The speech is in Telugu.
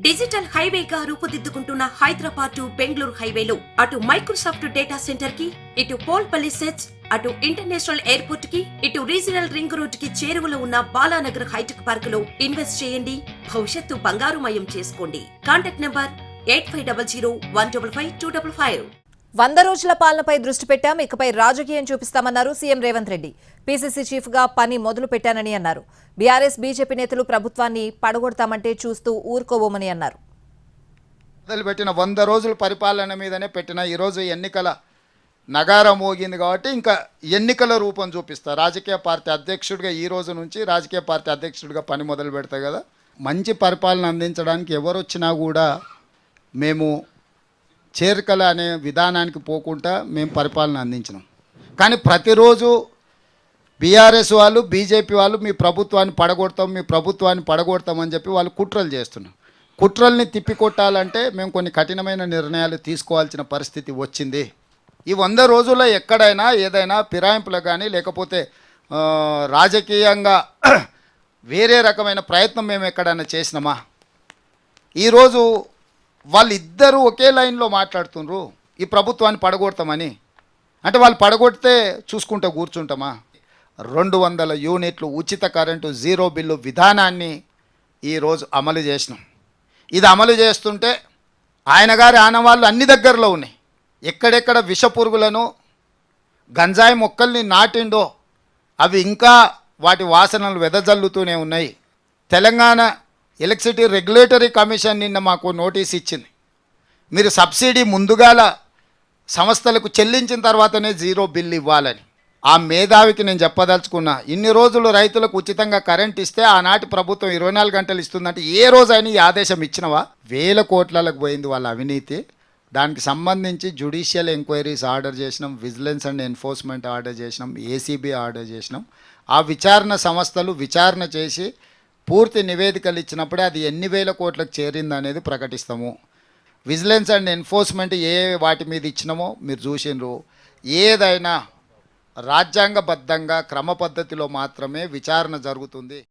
డిజిటల్ హైవేగా రూపుదిద్దుకుంటున్న హైదరాబాద్ టు బెంగళూరు హైవేలో అటు మైక్రోసాఫ్ట్ డేటా సెంటర్ కి, ఇటు పోల్పల్లి సెట్స్, అటు ఇంటర్నేషనల్ ఎయిర్పోర్ట్ కి, ఇటు రీజనల్ రింగ్ రోడ్ కి చేరువలో ఉన్న బాలానగర్ హైటెక్ పార్క్ లో ఇన్వెస్ట్ చేయండి. భవిష్యత్తు బంగారుమయం చేసుకోండి. Contact number 8500155255. 100 రోజుల పాలనపై దృష్టి పెట్టాం, ఇకపై రాజకీయం చూపిస్తామన్నారు CM Revanth Reddy. PCC chief గా పని మొదలు పెట్టానని అన్నారు. బీఆర్ఎస్ బీజేపీ నేతలు ప్రభుత్వాన్ని పడగొడతామంటే చూస్తూ ఊరుకోబోమని అన్నారు. మొదలుపెట్టిన 100 రోజుల పరిపాలన మీదనే పెట్టిన ఈరోజు ఎన్నికల నగారం మోగింది కాబట్టి ఇంకా ఎన్నికల రూపం చూపిస్తా. రాజకీయ పార్టీ అధ్యక్షుడిగా ఈ రోజు నుంచి రాజకీయ పార్టీ అధ్యక్షుడిగా పని మొదలు పెడతా కదా. మంచి పరిపాలన అందించడానికి ఎవరు వచ్చినా కూడా మేము చేరికల అనే విధానానికి పోకుండా మేము పరిపాలన అందించినాం. కానీ ప్రతిరోజు బీఆర్ఎస్ వాళ్ళు బీజేపీ వాళ్ళు మీ ప్రభుత్వాన్ని పడగొడతామని చెప్పి వాళ్ళు కుట్రలు చేస్తున్నారు. కుట్రల్ని తిప్పికొట్టాలంటే మేము కొన్ని కఠినమైన నిర్ణయాలు తీసుకోవాల్సిన పరిస్థితి వచ్చింది. ఈ 100 రోజుల్లో ఎక్కడైనా ఏదైనా ఫిరాయింపులు కానీ లేకపోతే రాజకీయంగా వేరే రకమైన ప్రయత్నం మేము ఎక్కడైనా చేసినామా? ఈరోజు వాళ్ళిద్దరూ ఒకే లైన్లో మాట్లాడుతున్నారు ఈ ప్రభుత్వాన్ని పడగొడతామని. అంటే వాళ్ళు పడగొడితే చూసుకుంటూ కూర్చుంటామా? 200 యూనిట్లు ఉచిత కరెంటు జీరో బిల్లు విధానాన్ని ఈరోజు అమలు చేసినాం. ఇది అమలు చేస్తుంటే ఆయన గారి ఆనవాళ్ళు అన్ని దగ్గరలో ఉన్నాయి. ఎక్కడెక్కడ విష పురుగులను గంజాయి మొక్కల్ని నాటిండో అవి ఇంకా వాటి వాసనలు వెదజల్లుతూనే ఉన్నాయి. తెలంగాణ ఎలక్ట్రిసిటీ రెగ్యులేటరీ కమిషన్ నిన్న మాకు నోటీస్ ఇచ్చింది. మీరు సబ్సిడీ ముందుగాల సంస్థలకు చెల్లించిన తర్వాతనే జీరో బిల్ ఇవ్వాలని. ఆ మేధావికి నేను చెప్పదలుచుకున్నా, ఇన్ని రోజులు రైతులకు ఉచితంగా కరెంట్ ఇస్తే ఆనాటి ప్రభుత్వం 24 గంటలు ఇస్తుందంటే ఏ రోజైనా ఈ ఆదేశం ఇచ్చినవా? 1000 కోట్లకు పోయింది వాళ్ళ అవినీతి. దానికి సంబంధించి జ్యుడిషియల్ ఎంక్వైరీస్ ఆర్డర్ చేసినాం, విజిలెన్స్ అండ్ ఎన్ఫోర్స్మెంట్ ఆర్డర్ చేసినాం, ఏసీబీ ఆర్డర్ చేసినాం. ఆ విచారణ సంస్థలు విచారణ చేసి పూర్తి నివేదికలు ఇచ్చినప్పుడే అది ఎన్ని వేల కోట్లకు చేరింది అనేది ప్రకటిస్తాము. విజిలెన్స్ అండ్ ఎన్ఫోర్స్మెంట్ ఏ వాటి మీద ఇచ్చినామో మీరు చూసినారు. ఏదైనా రాజ్యాంగబద్ధంగా క్రమ పద్ధతిలో మాత్రమే విచారణ జరుగుతుంది.